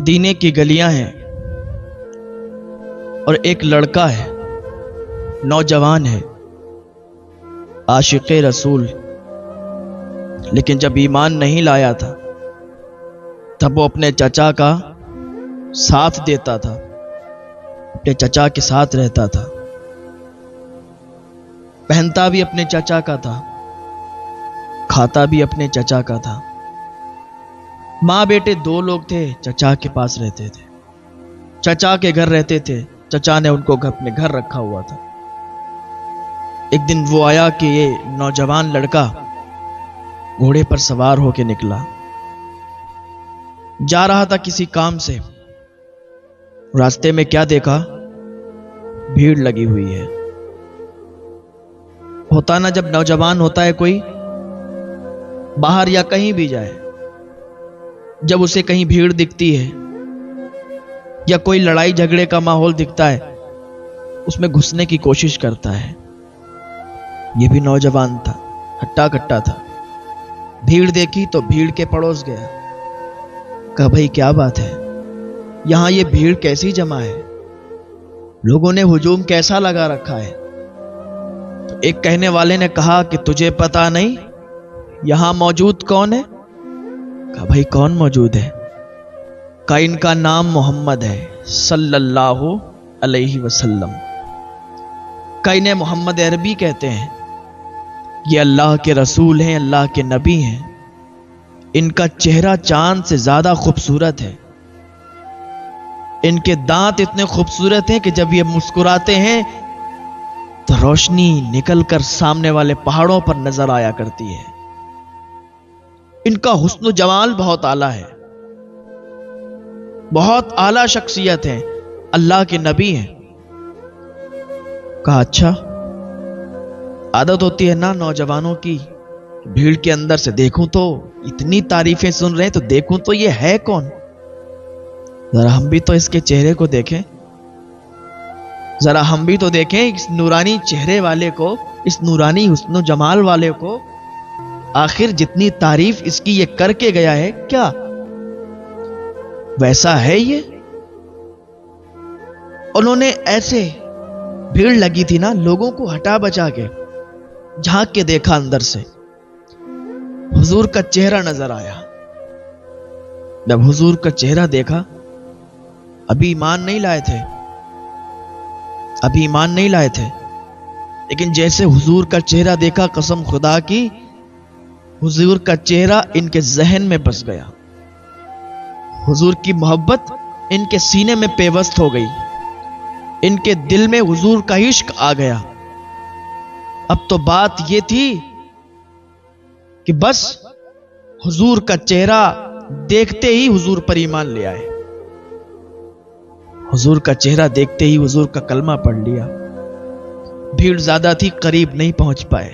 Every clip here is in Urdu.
مدینے کی گلیاں ہیں اور ایک لڑکا ہے، نوجوان ہے، عاشق رسول، لیکن جب ایمان نہیں لایا تھا تب وہ اپنے چچا کا ساتھ دیتا تھا، اپنے چچا کے ساتھ رہتا تھا، پہنتا بھی اپنے چچا کا تھا، کھاتا بھی اپنے چچا کا تھا۔ ماں بیٹے دو لوگ تھے، چچا کے پاس رہتے تھے، چچا کے گھر رہتے تھے، چچا نے ان کو اپنے گھر رکھا ہوا تھا۔ ایک دن وہ آیا کہ یہ نوجوان لڑکا گھوڑے پر سوار ہو کے نکلا، جا رہا تھا کسی کام سے، راستے میں کیا دیکھا؟ بھیڑ لگی ہوئی ہے۔ ہوتا نا جب نوجوان ہوتا ہے کوئی، باہر یا کہیں بھی جائے، جب اسے کہیں بھیڑ دکھتی ہے یا کوئی لڑائی جھگڑے کا ماحول دکھتا ہے، اس میں گھسنے کی کوشش کرتا ہے۔ یہ بھی نوجوان تھا، ہٹا کٹا تھا، بھیڑ دیکھی تو بھیڑ کے پڑوس گیا، کہا بھائی کیا بات ہے، یہاں یہ بھیڑ کیسی جمع ہے، لوگوں نے ہجوم کیسا لگا رکھا ہے؟ تو ایک کہنے والے نے کہا کہ تجھے پتا نہیں یہاں موجود کون ہے؟ کہا بھائی کون موجود ہے؟ کہا ان کا نام محمد ہے صلی اللہ علیہ وسلم، کہا انہیں محمد عربی کہتے ہیں، یہ اللہ کے رسول ہیں، اللہ کے نبی ہیں، ان کا چہرہ چاند سے زیادہ خوبصورت ہے، ان کے دانت اتنے خوبصورت ہیں کہ جب یہ مسکراتے ہیں تو روشنی نکل کر سامنے والے پہاڑوں پر نظر آیا کرتی ہے، ان کا حسن و جمال بہت اعلیٰ ہے، بہت اعلیٰ شخصیت ہے، اللہ کے نبی ہیں۔ کہا اچھا، عادت ہوتی ہے نا نوجوانوں کی، بھیڑ کے اندر سے دیکھوں تو اتنی تعریفیں سن رہے ہیں تو دیکھوں تو یہ ہے کون، ذرا ہم بھی تو اس کے چہرے کو دیکھیں، ذرا ہم بھی تو دیکھیں اس نورانی چہرے والے کو، اس نورانی حسن و جمال والے کو، آخر جتنی تعریف اس کی یہ کر کے گیا ہے کیا ویسا ہے یہ؟ انہوں نے ایسے، بھیڑ لگی تھی نا، لوگوں کو ہٹا بچا کے جھانک کے دیکھا، اندر سے حضور کا چہرہ نظر آیا۔ جب حضور کا چہرہ دیکھا، ابھی ایمان نہیں لائے تھے، ابھی ایمان نہیں لائے تھے، لیکن جیسے حضور کا چہرہ دیکھا، قسم خدا کی حضور کا چہرہ ان کے ذہن میں بس گیا، حضور کی محبت ان کے سینے میں پیوست ہو گئی، ان کے دل میں حضور کا عشق آ گیا۔ اب تو بات یہ تھی کہ بس حضور کا چہرہ دیکھتے ہی حضور پر ایمان لے آئے، حضور کا چہرہ دیکھتے ہی حضور کا کلمہ پڑھ لیا۔ بھیڑ زیادہ تھی، قریب نہیں پہنچ پائے۔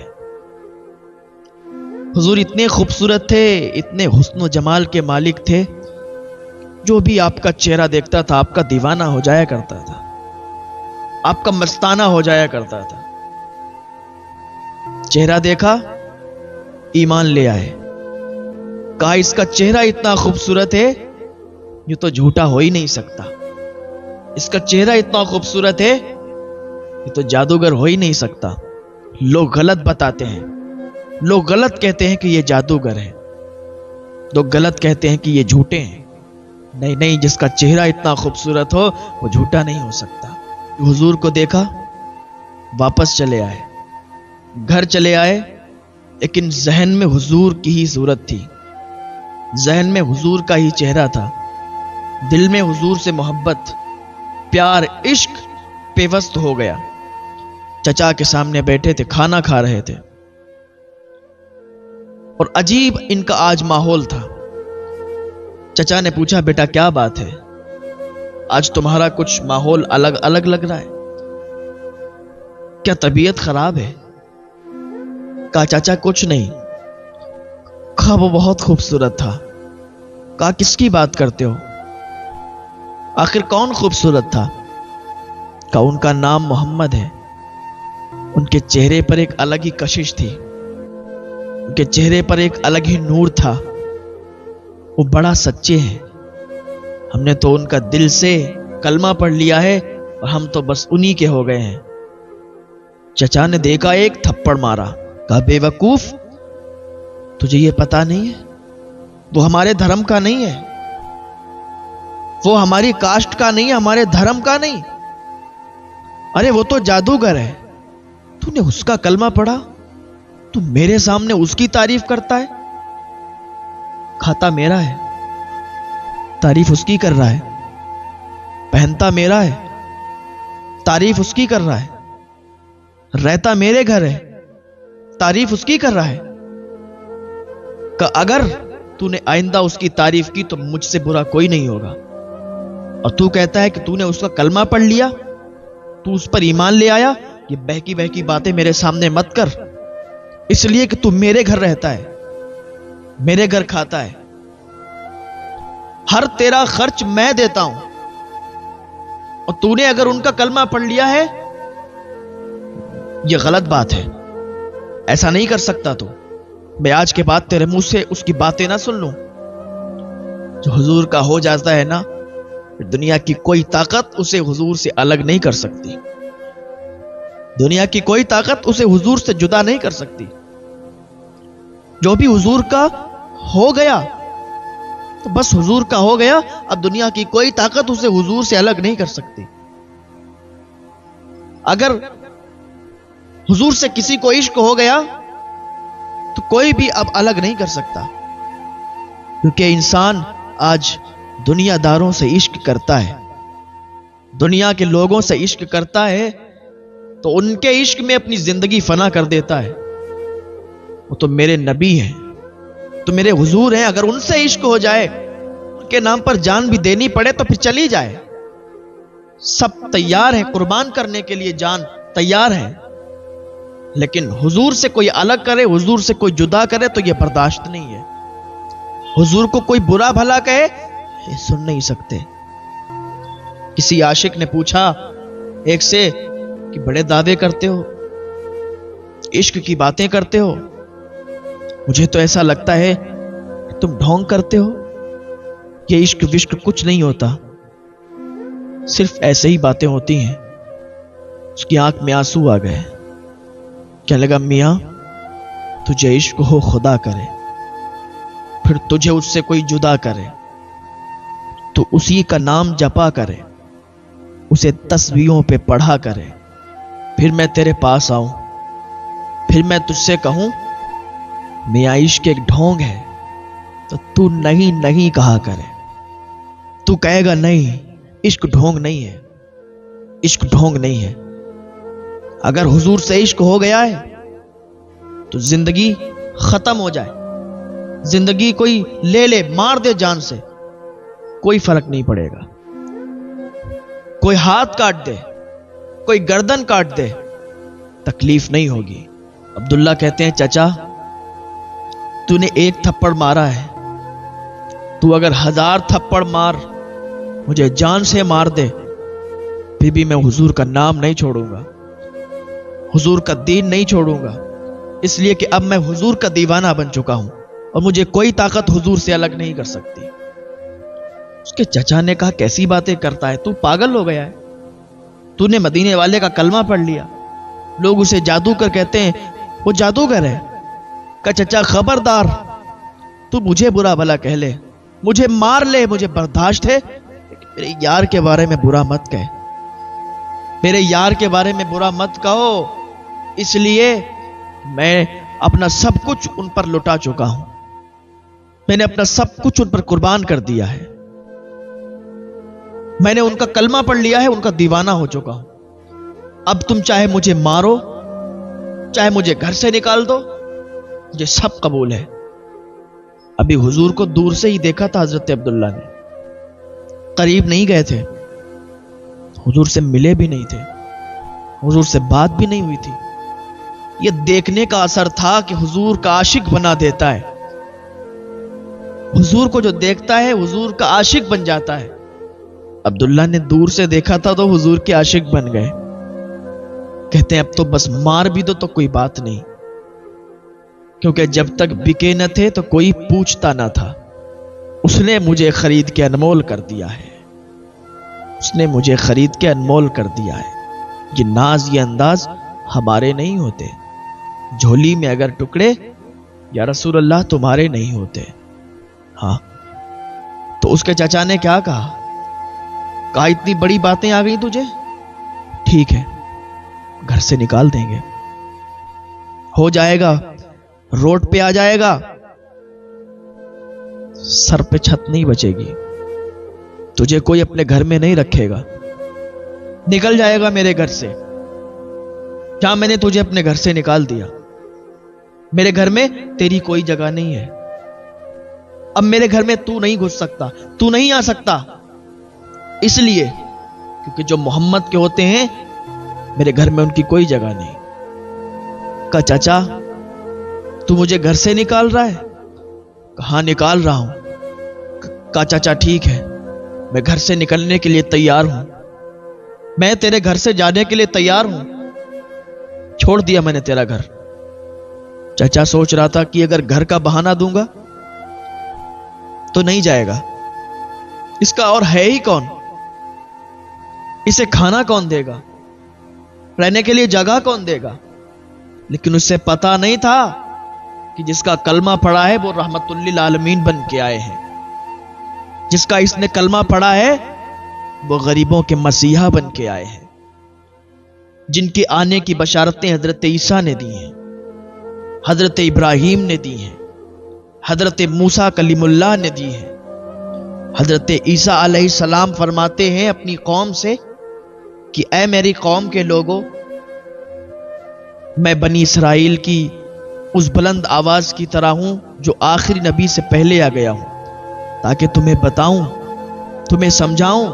حضور اتنے خوبصورت تھے، اتنے حسن و جمال کے مالک تھے، جو بھی آپ کا چہرہ دیکھتا تھا آپ کا دیوانہ ہو جایا کرتا تھا، آپ کا مستانہ ہو جایا کرتا تھا۔ چہرہ دیکھا، ایمان لے آئے، کہا اس کا چہرہ اتنا خوبصورت ہے یہ تو جھوٹا ہو ہی نہیں سکتا، اس کا چہرہ اتنا خوبصورت ہے یہ تو جادوگر ہو ہی نہیں سکتا۔ لوگ غلط بتاتے ہیں، لوگ غلط کہتے ہیں کہ یہ جادوگر ہے، لوگ غلط کہتے ہیں کہ یہ جھوٹے ہیں، نہیں نہیں، جس کا چہرہ اتنا خوبصورت ہو وہ جھوٹا نہیں ہو سکتا۔ حضور کو دیکھا، واپس چلے آئے، گھر چلے آئے، لیکن ذہن میں حضور کی ہی صورت تھی، ذہن میں حضور کا ہی چہرہ تھا، دل میں حضور سے محبت، پیار، عشق پیوست ہو گیا۔ چچا کے سامنے بیٹھے تھے، کھانا کھا رہے تھے، اور عجیب ان کا آج ماحول تھا۔ چچا نے پوچھا بیٹا کیا بات ہے، آج تمہارا کچھ ماحول الگ الگ لگ رہا ہے، کیا طبیعت خراب ہے؟ کہا چچا کچھ نہیں۔ کہا وہ بہت خوبصورت تھا۔ کہا کس کی بات کرتے ہو؟ آخر کون خوبصورت تھا؟ کہا ان کا نام محمد ہے، ان کے چہرے پر ایک الگ ہی کشش تھی، ان کے چہرے پر ایک الگ ہی نور تھا، وہ بڑا سچے ہیں، ہم نے تو ان کا دل سے کلمہ پڑھ لیا ہے اور ہم تو بس انہی کے ہو گئے ہیں۔ چچا نے دیکھا، ایک تھپڑ مارا، کہا بے وقوف، تجھے یہ پتا نہیں ہے وہ ہمارے دھرم کا نہیں ہے، وہ ہماری کاسٹ کا نہیں ہے، ہمارے دھرم کا نہیں، ارے وہ تو جادوگر ہے، تو نے اس کا کلمہ پڑھا، تو میرے سامنے اس کی تعریف کرتا ہے؟ کھاتا میرا ہے، تعریف اس کی کر رہا ہے، پہنتا میرا ہے، تعریف اس کی کر رہا ہے، رہتا میرے گھر ہے، تعریف اس کی کر رہا ہے، کہ اگر تو نے آئندہ اس کی تعریف کی تو مجھ سے برا کوئی نہیں ہوگا، اور تو کہتا ہے کہ تو نے اس کا کلمہ پڑھ لیا، تو اس پر ایمان لے آیا، یہ بہکی بہکی باتیں میرے سامنے مت کر، اس لیے کہ تو میرے گھر رہتا ہے، میرے گھر کھاتا ہے، ہر تیرا خرچ میں دیتا ہوں، اور تو نے اگر ان کا کلمہ پڑھ لیا ہے، یہ غلط بات ہے، ایسا نہیں کر سکتا تو میں آج کے بعد تیرے منہ سے اس کی باتیں نہ سن لوں۔ جو حضور کا ہو جاتا ہے نا، دنیا کی کوئی طاقت اسے حضور سے الگ نہیں کر سکتی، دنیا کی کوئی طاقت اسے حضور سے جدا نہیں کر سکتی۔ جو بھی حضور کا ہو گیا تو بس حضور کا ہو گیا، اب دنیا کی کوئی طاقت اسے حضور سے الگ نہیں کر سکتی۔ اگر حضور سے کسی کو عشق ہو گیا تو کوئی بھی اب الگ نہیں کر سکتا، کیونکہ انسان آج دنیا داروں سے عشق کرتا ہے، دنیا کے لوگوں سے عشق کرتا ہے تو ان کے عشق میں اپنی زندگی فنا کر دیتا ہے۔ وہ تو میرے نبی ہیں، تو میرے حضور ہیں، اگر ان سے عشق ہو جائے، ان کے نام پر جان بھی دینی پڑے تو پھر چلی جائے، سب تیار ہیں قربان کرنے کے لیے، جان تیار ہے، لیکن حضور سے کوئی الگ کرے، حضور سے کوئی جدا کرے تو یہ برداشت نہیں ہے۔ حضور کو کوئی برا بھلا کہے، یہ سن نہیں سکتے۔ کسی عاشق نے پوچھا ایک سے کہ بڑے دعوے کرتے ہو، عشق کی باتیں کرتے ہو، مجھے تو ایسا لگتا ہے کہ تم ڈھونگ کرتے ہو، یہ عشق وشق کچھ نہیں ہوتا، صرف ایسے ہی باتیں ہوتی ہیں۔ اس کی آنکھ میں آنسو آ گئے، کہنے لگا میاں تجھے عشق ہو خدا کرے، پھر تجھے اس سے کوئی جدا کرے تو اسی کا نام جپا کرے، اسے تسبیحوں پہ پڑھا کرے، پھر میں تیرے پاس آؤں، پھر میں تجھ سے کہوں میاں عشق ایک ڈھونگ ہے، تو تو نہیں نہیں کہا کرے، تو کہے گا نہیں عشق ڈھونگ نہیں ہے، عشق ڈھونگ نہیں ہے۔ اگر حضور سے عشق ہو گیا ہے تو زندگی ختم ہو جائے، زندگی کوئی لے لے مار دے جان سے، کوئی فرق نہیں پڑے گا، کوئی ہاتھ کاٹ دے، کوئی گردن کاٹ دے، تکلیف نہیں ہوگی۔ عبداللہ کہتے ہیں چچا تو نے ایک تھپڑ مارا ہے، تو اگر 1000 تھپڑ مار، مجھے جان سے مار دے، پھر بھی میں حضور کا نام نہیں چھوڑوں گا، حضور کا دین نہیں چھوڑوں گا، اس لیے کہ اب میں حضور کا دیوانہ بن چکا ہوں اور مجھے کوئی طاقت حضور سے الگ نہیں کر سکتی۔ اس کے چچا نے کہا کیسی باتیں کرتا ہے، تو پاگل ہو گیا ہے، تو نے مدینے والے کا کلمہ پڑھ لیا، لوگ اسے جادوگر کہتے ہیں، وہ جادوگر ہے۔ کہ چچا خبردار، تو مجھے برا بھلا کہہ لے، مجھے مار لے، مجھے برداشت ہے، لیکن میرے یار کے بارے میں برا مت کہے، میرے یار کے بارے میں برا مت کہو، اس لیے میں اپنا سب کچھ ان پر لٹا چکا ہوں، میں نے اپنا سب کچھ ان پر قربان کر دیا ہے، میں نے ان کا کلمہ پڑھ لیا ہے، ان کا دیوانہ ہو چکا ہوں، اب تم چاہے مجھے مارو، چاہے مجھے گھر سے نکال دو، مجھے سب قبول ہے۔ ابھی حضور کو دور سے ہی دیکھا تھا حضرت عبداللہ نے، قریب نہیں گئے تھے، حضور سے ملے بھی نہیں تھے، حضور سے بات بھی نہیں ہوئی تھی، یہ دیکھنے کا اثر تھا کہ حضور کا عاشق بنا دیتا ہے، حضور کو جو دیکھتا ہے حضور کا عاشق بن جاتا ہے۔ عبداللہ نے دور سے دیکھا تھا تو حضور کے عاشق بن گئے، کہتے ہیں اب تو بس مار بھی دو تو کوئی بات نہیں، کیونکہ جب تک بکے نہ تھے تو کوئی پوچھتا نہ تھا، اس نے مجھے خرید کے انمول کر دیا ہے۔ اس نے مجھے خرید کے انمول کر دیا ہے. یہ ناز یہ انداز ہمارے نہیں ہوتے. جھولی میں اگر ٹکڑے یا رسول اللہ تمہارے نہیں ہوتے. ہاں تو اس کے چچا نے کیا کہا؟ کہا اتنی بڑی باتیں آ گئی تجھے، ٹھیک ہے گھر سے نکال دیں گے، ہو جائے گا، روڈ پہ آ جائے گا، سر پہ چھت نہیں بچے گی، تجھے کوئی اپنے گھر میں نہیں رکھے گا، نکل جائے گا میرے گھر سے. کیا میں نے تجھے اپنے گھر سے نکال دیا؟ میرے گھر میں تیری کوئی جگہ نہیں ہے. اب میرے گھر میں تو نہیں گھس سکتا، تو نہیں آ سکتا، اس لیے کیونکہ جو محمد کے ہوتے ہیں میرے گھر میں ان کی کوئی جگہ نہیں. کہا چچا تو مجھے گھر سے نکال رہا ہے؟ کہاں نکال رہا ہوں. کہا چچا ٹھیک ہے میں گھر سے نکلنے کے لیے تیار ہوں، میں تیرے گھر سے جانے کے لیے تیار ہوں، چھوڑ دیا میں نے تیرا گھر. چچا سوچ رہا تھا کہ اگر گھر کا بہانہ دوں گا تو نہیں جائے گا، اس کا اور ہے ہی کون، اسے کھانا کون دے گا، رہنے کے لیے جگہ کون دے گا. لیکن اسے پتا نہیں تھا کہ جس کا کلمہ پڑھا ہے وہ رحمت للعالمین بن کے آئے ہیں، جس کا اس نے کلمہ پڑھا ہے وہ غریبوں کے مسیحا بن کے آئے ہیں، جن کے آنے کی بشارتیں حضرت عیسیٰ نے دی ہیں، حضرت ابراہیم نے دی ہیں، حضرت موسیٰ کلیم اللہ نے دی ہیں. حضرت عیسیٰ علیہ السلام فرماتے ہیں اپنی قوم سے کہ اے میری قوم کے لوگوں، میں بنی اسرائیل کی اس بلند آواز کی طرح ہوں جو آخری نبی سے پہلے آ گیا ہوں، تاکہ تمہیں بتاؤں، تمہیں سمجھاؤں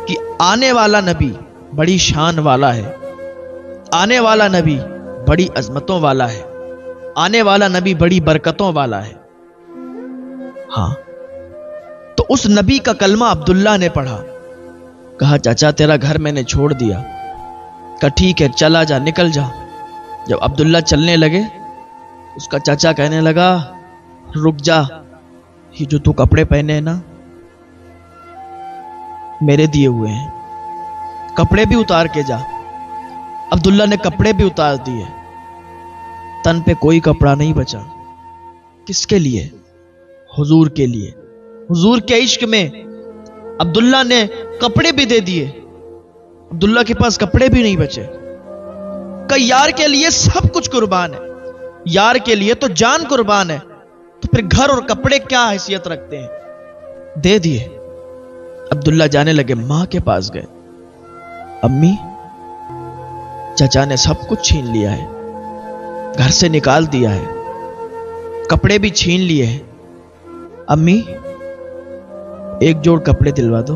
کہ آنے والا نبی بڑی شان والا ہے، آنے والا نبی بڑی عظمتوں والا ہے، آنے والا نبی بڑی برکتوں والا ہے. ہاں تو اس نبی کا کلمہ عبداللہ نے پڑھا. کہا چچا تیرا گھر میں نے چھوڑ دیا. کہا ٹھیک ہے چلا جا، نکل جا. جب عبداللہ چلنے لگے اس کا چچا کہنے لگا رک جا، یہ جو تو کپڑے پہنے ہیں نا میرے دیے ہوئے ہیں، کپڑے بھی اتار کے جا. عبداللہ نے کپڑے بھی اتار دیے، تن پہ کوئی کپڑا نہیں بچا. کس کے لیے؟ حضور کے لیے. حضور کے عشق میں عبداللہ نے کپڑے بھی دے دیے، عبداللہ کے پاس کپڑے بھی نہیں بچے. کہ یار کے لیے سب کچھ قربان ہے، یار کے لیے تو جان قربان ہے، تو پھر گھر اور کپڑے کیا حیثیت رکھتے ہیں. دے دیے. عبداللہ جانے لگے، ماں کے پاس گئے. امی چچا نے سب کچھ چھین لیا ہے، گھر سے نکال دیا ہے، کپڑے بھی چھین لیے ہیں. امی ایک جوڑ کپڑے دلوا دو.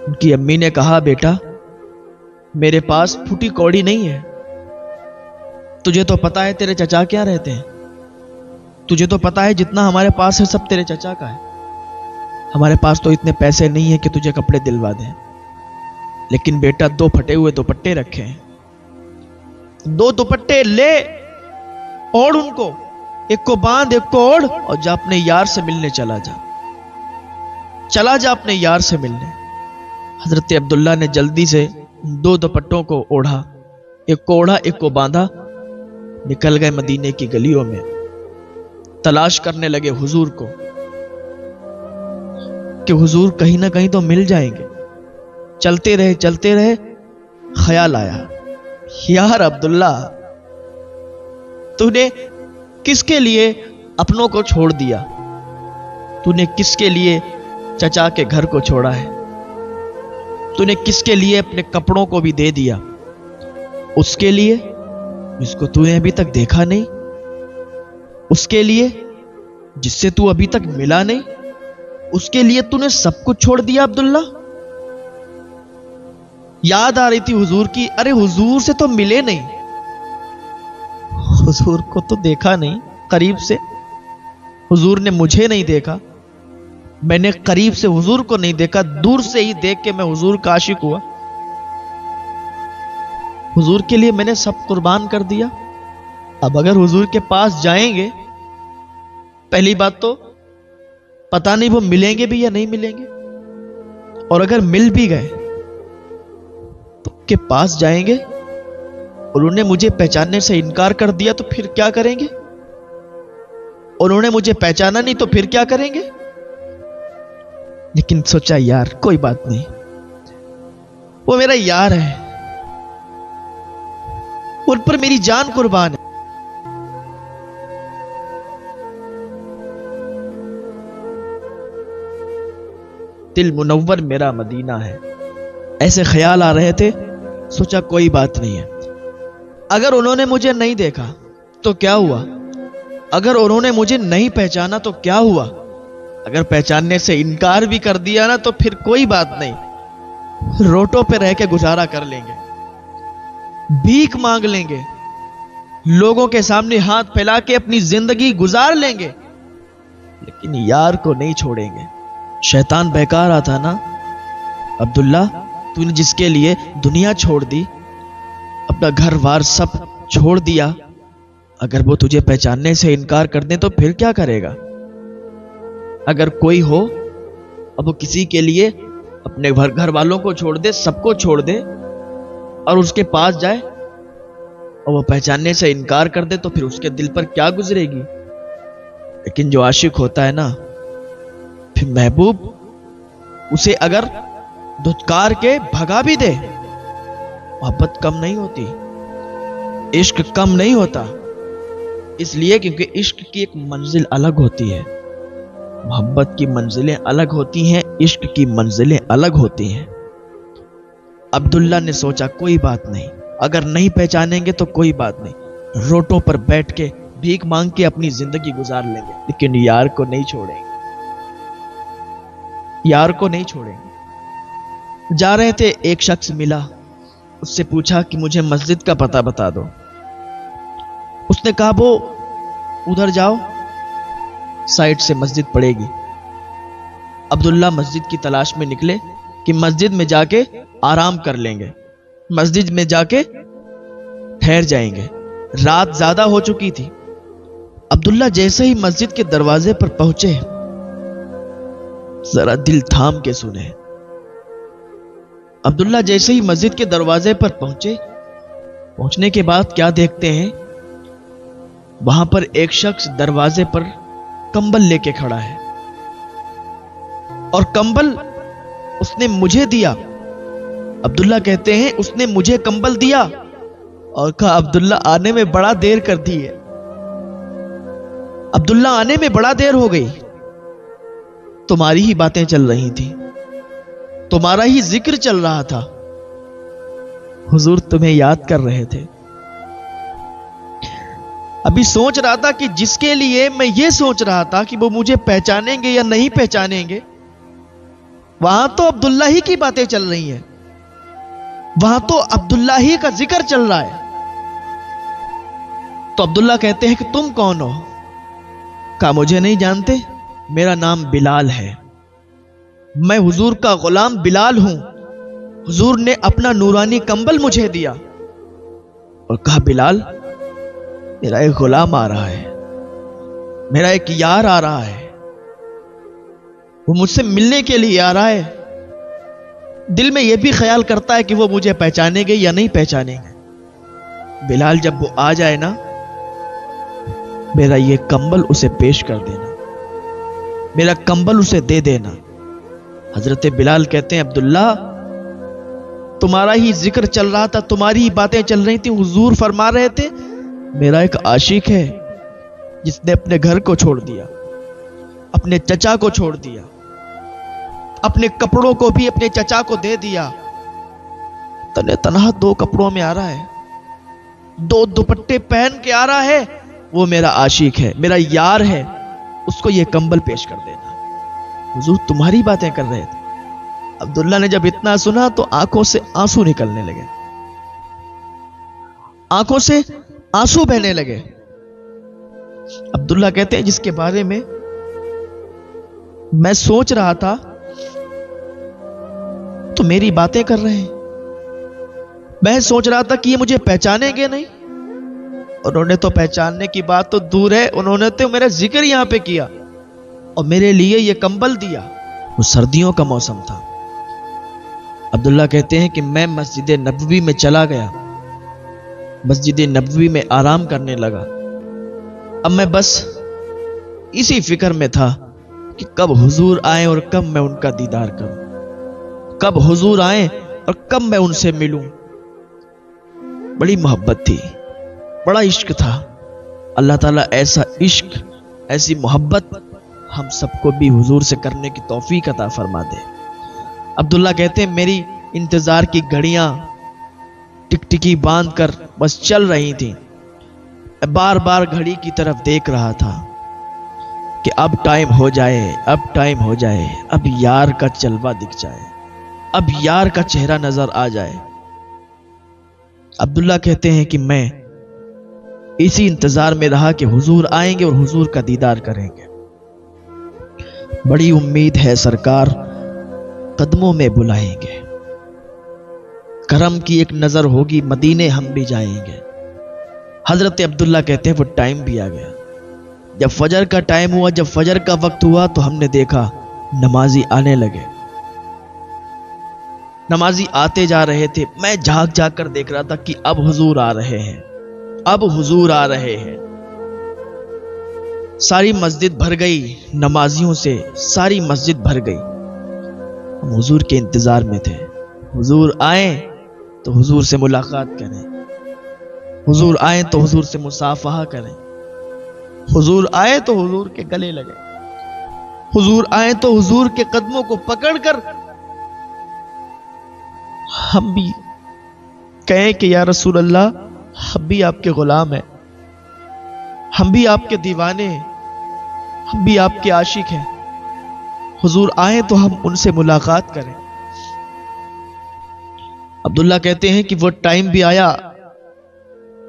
ان کی امی نے کہا بیٹا میرے پاس پھوٹی کوڑی نہیں ہے، تجھے تو پتا ہے تیرے چچا کیا رہتے ہیں، تجھے تو پتا ہے جتنا ہمارے پاس ہے سب تیرے چچا کا ہے، ہمارے پاس تو اتنے پیسے نہیں ہیں کہ تجھے کپڑے دلوا دیں. لیکن بیٹا 2 پھٹے ہوئے دوپٹے رکھے ہیں، 2 دوپٹے لے، اوڑھ ان کو، ایک کو باندھ ایک کو اوڑھ، اور جا اپنے یار سے ملنے چلا جا، چلا جا اپنے یار سے ملنے. حضرت عبداللہ نے جلدی سے 2 دوپٹوں کو اوڑھا، ایک کو اوڑھا ایک کو باندھا، نکل گئے مدینے کی گلیوں میں، تلاش کرنے لگے حضور کو کہ حضور کہیں نہ کہیں تو مل جائیں گے. چلتے رہے، خیال آیا یار عبداللہ تو نے کس کے لیے اپنوں کو چھوڑ دیا، تو نے کس کے لیے چچا کے گھر کو چھوڑا ہے، تو نے کس کے لیے اپنے کپڑوں کو بھی دے دیا، اس کے لیے جس کو تو نے ابھی تک دیکھا نہیں، اس کے لیے جس سے تو ابھی تک ملا نہیں، اس کے لیے تو نے سب کچھ چھوڑ دیا عبداللہ. یاد آ رہی تھی حضور کی، ارے حضور سے تو ملے نہیں، حضور کو تو دیکھا نہیں قریب سے، حضور نے مجھے نہیں دیکھا، میں نے قریب سے حضور کو نہیں دیکھا، دور سے ہی دیکھ کے میں حضور کا عاشق ہوا، حضور کے لیے میں نے سب قربان کر دیا. اب اگر حضور کے پاس جائیں گے، پہلی بات تو پتہ نہیں وہ ملیں گے بھی یا نہیں ملیں گے، اور اگر مل بھی گئے تو ان کے پاس جائیں گے اور انہیں مجھے پہچاننے سے انکار کر دیا تو پھر کیا کریں گے؟ انہوں نے مجھے پہچانا نہیں تو پھر کیا کریں گے؟ لیکن سوچا یار کوئی بات نہیں، وہ میرا یار ہے، ان پر میری جان قربان ہے۔ دل منور میرا مدینہ ہے، ایسے خیال آ رہے تھے، سوچا کوئی بات نہیں ہے، اگر انہوں نے مجھے نہیں دیکھا تو کیا ہوا؟ اگر انہوں نے مجھے نہیں پہچانا تو کیا ہوا؟ اگر پہچاننے سے انکار بھی کر دیا نا تو پھر کوئی بات نہیں، روٹوں پہ رہ کے گزارا کر لیں گے، بھیک مانگ لیں گے، لوگوں کے سامنے ہاتھ پھیلا کے اپنی زندگی گزار لیں گے، لیکن یار کو نہیں چھوڑیں گے۔ شیطان بہکا رہا تھا نا، عبداللہ تو نے جس کے لیے دنیا چھوڑ دی، اپنا گھر وار سب چھوڑ دیا، اگر وہ تجھے پہچاننے سے انکار کر دیں تو پھر کیا کرے گا؟ اگر کوئی ہو اب وہ کسی کے لیے اپنے گھر والوں کو چھوڑ دے، سب کو چھوڑ دے اور اس کے پاس جائے اور وہ پہچاننے سے انکار کر دے تو پھر اس کے دل پر کیا گزرے گی؟ لیکن جو عاشق ہوتا ہے نا، پھر محبوب اسے اگر دھتکار کے بھگا بھی دے، محبت کم نہیں ہوتی، عشق کم نہیں ہوتا، اس لیے کیونکہ عشق کی ایک منزل الگ ہوتی ہے، محبت کی منزلیں الگ ہوتی ہیں، عشق کی منزلیں الگ ہوتی ہیں۔ عبداللہ نے سوچا کوئی بات نہیں، اگر نہیں پہچانیں گے تو کوئی بات نہیں، روٹوں پر بیٹھ کے بھیک مانگ کے اپنی زندگی گزار لیں گے، لیکن یار کو نہیں چھوڑیں گے، یار کو نہیں چھوڑیں گے۔ جا رہے تھے، ایک شخص ملا، اس سے پوچھا کہ مجھے مسجد کا پتہ بتا دو۔ اس نے کہا وہ ادھر جاؤ، سائٹ سے مسجد پڑے گی۔ عبداللہ مسجد کی تلاش میں نکلے کہ مسجد میں جا کے آرام کر لیں گے، مسجد میں جا کے ٹھہر جائیں گے، رات زیادہ ہو چکی تھی۔ عبداللہ جیسے ہی مسجد کے دروازے پر پہنچے، ذرا دل تھام کے سنے، عبداللہ جیسے ہی مسجد کے دروازے پر پہنچنے کے بعد کیا دیکھتے ہیں؟ وہاں پر ایک شخص دروازے پر کمبل لے کے کھڑا ہے، اور کمبل اس نے مجھے دیا۔ عبداللہ کہتے ہیں اس نے مجھے کمبل دیا اور کہا عبداللہ آنے میں بڑا دیر کر دی ہے، عبداللہ آنے میں بڑا دیر ہو گئی، تمہاری ہی باتیں چل رہی تھی، تمہارا ہی ذکر چل رہا تھا، حضور تمہیں یاد کر رہے تھے۔ ابھی سوچ رہا تھا کہ جس کے لیے میں یہ سوچ رہا تھا کہ وہ مجھے پہچانیں گے یا نہیں پہچانیں گے، وہاں تو عبداللہ ہی کی باتیں چل رہی ہیں، وہاں تو عبداللہ ہی کا ذکر چل رہا ہے۔ تو عبداللہ کہتے ہیں کہ تم کون ہو؟ کہا مجھے نہیں جانتے، میرا نام بلال ہے، میں حضور کا غلام بلال ہوں، حضور نے اپنا نورانی کمبل مجھے دیا، اور کہا بلال میرا ایک غلام آ رہا ہے، میرا ایک یار آ رہا ہے، وہ مجھ سے ملنے کے لیے آ رہا ہے، دل میں یہ بھی خیال کرتا ہے کہ وہ مجھے پہچانیں گے یا نہیں پہچانیں گے۔ بلال جب وہ آ جائے نا، میرا یہ کمبل اسے پیش کر دینا، میرا کمبل اسے دے دینا۔ حضرت بلال کہتے ہیں عبداللہ تمہارا ہی ذکر چل رہا تھا، تمہاری ہی باتیں چل رہی تھیں، حضور فرما رہے تھے میرا ایک عاشق ہے جس نے اپنے گھر کو چھوڑ دیا، اپنے چچا کو چھوڑ دیا، اپنے کپڑوں کو بھی اپنے چچا کو دے دیا، تنہا تنہا 2 کپڑوں میں آ رہا ہے، 2 دوپٹے پہن کے آ رہا ہے، وہ میرا عاشق ہے، میرا یار ہے، اس کو یہ کمبل پیش کر دینا۔ حضور تمہاری باتیں کر رہے تھے۔ عبداللہ نے جب اتنا سنا تو آنکھوں سے آنسو نکلنے لگے، آنکھوں سے آنسو بہنے لگے۔ عبداللہ کہتے ہیں جس کے بارے میں میں سوچ رہا تھا تو میری باتیں کر رہے ہیں، میں سوچ رہا تھا کہ یہ مجھے پہچانیں گے نہیں، انہوں نے تو پہچاننے کی بات تو دور ہے، انہوں نے تو میرا ذکر یہاں پہ کیا اور میرے لیے یہ کمبل دیا۔ وہ سردیوں کا موسم تھا، عبداللہ کہتے ہیں کہ میں مسجد نبوی میں چلا گیا، مسجد نبوی میں آرام کرنے لگا۔ اب میں بس اسی فکر میں تھا کہ کب حضور آئیں اور کب میں ان کا دیدار کروں، کب حضور آئیں اور کب میں ان سے ملوں۔ بڑی محبت تھی، بڑا عشق تھا۔ اللہ تعالیٰ ایسا عشق، ایسی محبت ہم سب کو بھی حضور سے کرنے کی توفیق عطا فرما دے۔ عبداللہ کہتے ہیں میری انتظار کی گھڑیاں ٹک ٹکی باندھ کر بس چل رہی تھیں، میں بار بار گھڑی کی طرف دیکھ رہا تھا کہ اب ٹائم ہو جائے، اب ٹائم ہو جائے، اب یار کا جلوہ دکھ جائے، اب یار کا چہرہ نظر آ جائے۔ عبداللہ کہتے ہیں کہ میں اسی انتظار میں رہا کہ حضور آئیں گے اور حضور کا دیدار کریں گے۔ بڑی امید ہے سرکار قدموں میں بلائیں گے، کرم کی ایک نظر ہوگی مدینے ہم بھی جائیں گے۔ حضرت عبداللہ کہتے ہیں وہ ٹائم بھی آ گیا۔ جب فجر کا ٹائم ہوا، جب فجر کا وقت ہوا تو ہم نے دیکھا نمازی آنے لگے، نمازی آتے جا رہے تھے۔ میں جھاگ جھاگ کر دیکھ رہا تھا کہ اب حضور آ رہے ہیں، اب حضور آ رہے ہیں۔ ساری مسجد بھر گئی نمازیوں سے، ساری مسجد بھر گئی۔ ہم حضور کے انتظار میں تھے، حضور آئیں تو حضور سے ملاقات کریں، حضور آئیں تو حضور سے مصافحہ کریں، حضور آئے تو حضور کے گلے لگے، حضور آئے تو حضور کے قدموں کو پکڑ کر ہم بھی کہیں کہ یا رسول اللہ ہم بھی آپ کے غلام ہیں، ہم بھی آپ کے دیوانے ہیں، ہم بھی آپ کے عاشق ہیں، حضور آئے تو ہم ان سے ملاقات کریں۔ عبداللہ کہتے ہیں کہ وہ ٹائم بھی آیا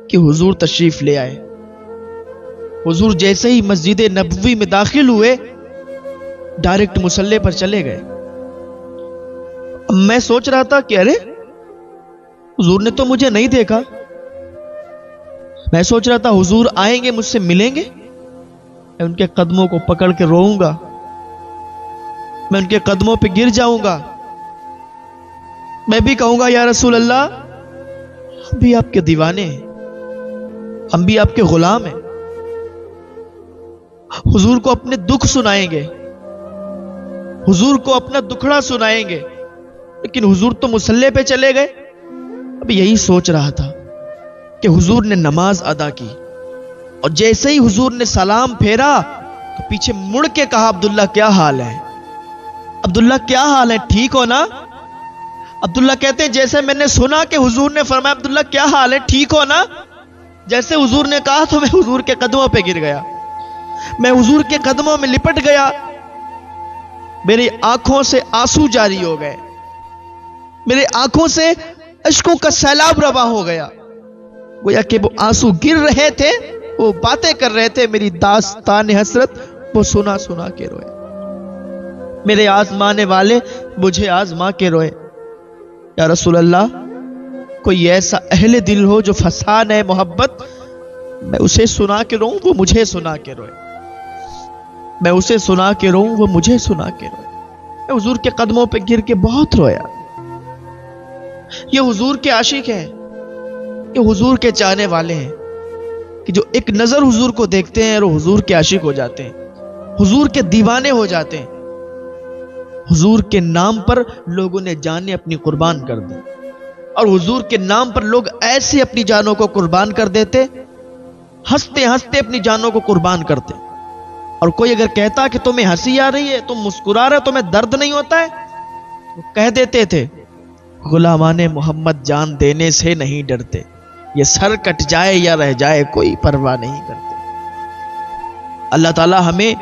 کہ حضور تشریف لے آئے۔ حضور جیسے ہی مسجد نبوی میں داخل ہوئے ڈائریکٹ مصلی پر چلے گئے۔ میں سوچ رہا تھا کہ ارے حضور نے تو مجھے نہیں دیکھا، میں سوچ رہا تھا حضور آئیں گے مجھ سے ملیں گے، میں ان کے قدموں کو پکڑ کے روؤں گا، میں ان کے قدموں پہ گر جاؤں گا، میں بھی کہوں گا یا رسول اللہ ہم بھی آپ کے دیوانے ہیں، ہم بھی آپ کے غلام ہیں۔ حضور کو اپنے دکھ سنائیں گے، حضور کو اپنا دکھڑا سنائیں گے، لیکن حضور تو مصلی پہ چلے گئے۔ اب یہی سوچ رہا تھا کہ حضور نے نماز ادا کی اور جیسے ہی حضور نے سلام پھیرا تو پیچھے مڑ کے کہا عبداللہ کیا حال ہے، عبداللہ کیا حال ہے، ٹھیک ہو نا؟ عبداللہ کہتے ہیں جیسے میں نے سنا کہ حضور نے فرمایا عبداللہ کیا حال ہے، ٹھیک ہو نا، جیسے حضور نے کہا تو میں حضور کے قدموں پہ گر گیا، میں حضور کے قدموں میں لپٹ گیا، میری آنکھوں سے آنسو جاری ہو گئے، میرے آنکھوں سے اشکوں کا سیلاب رواں ہو گیا، گویا کہ وہ آنسو گر رہے تھے، وہ باتیں کر رہے تھے، میری داستان حسرت وہ سنا سنا کے روئے، میرے آزمانے والے مجھے آزما کے روئے۔ یا رسول اللہ کوئی ایسا اہل دل ہو جو فسان ہے محبت، میں اسے سنا کے روؤں وہ مجھے سنا کے روئے، میں اسے سنا کے روؤں وہ مجھے سنا کے روئے۔ میں حضور کے قدموں پہ گر کے بہت رویا۔ یہ حضور کے عاشق ہیں، یہ حضور کے چاہنے والے ہیں کہ جو ایک نظر حضور کو دیکھتے ہیں اور حضور کے عاشق ہو جاتے ہیں، حضور کے دیوانے ہو جاتے ہیں۔ حضور کے نام پر لوگوں نے جانیں اپنی قربان کر دی، اور حضور کے نام پر لوگ ایسے اپنی جانوں کو قربان کر دیتے، ہنستے ہنستے اپنی جانوں کو قربان کرتے۔ اور کوئی اگر کہتا کہ تمہیں ہنسی آ رہی ہے، تم مسکرا رہے، تمہیں درد نہیں ہوتا ہے، وہ کہہ دیتے تھے غلامان محمد جان دینے سے نہیں ڈرتے، یہ سر کٹ جائے یا رہ جائے کوئی پرواہ نہیں کرتے۔ اللہ تعالی ہمیں